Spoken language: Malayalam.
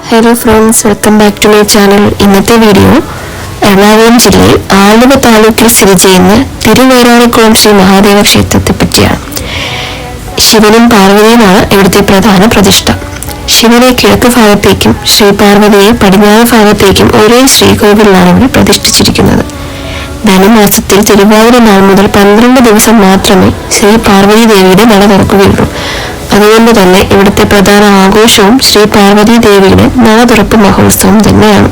Hello friends, welcome back to my channel. ഇന്നത്തെ വീഡിയോ എറണാകുളം ജില്ലയിൽ ആലുവ താലൂക്കിൽ സ്ഥിതി ചെയ്യുന്ന തിരുവേറാണിക്കുളം ശ്രീ മഹാദേവ ക്ഷേത്രത്തെ പറ്റിയാണ്. ശിവനും പാർവതിയുമാണ് ഇവിടുത്തെ പ്രധാന പ്രതിഷ്ഠ. ശിവനെ കിഴക്ക് ഭാഗത്തേക്കും ശ്രീ പാർവതിയെ പടിഞ്ഞാറ് ഭാഗത്തേക്കും ഒരേ ശ്രീകോവിലാണ് ഇവിടെ പ്രതിഷ്ഠിച്ചിരിക്കുന്നത്. ധനുമാസത്തിൽ തിരുവാതിര നാൾ മുതൽ 12 ദിവസം മാത്രമേ ശ്രീ പാർവതി ദേവിയുടെ നട തുറക്കുകയുള്ളൂ. അതുകൊണ്ട് തന്നെ ഇവിടുത്തെ പ്രധാന ആഘോഷവും ശ്രീ പാർവതി ദേവിയുടെ നട തുറപ്പ് മഹോത്സവം തന്നെയാണ്.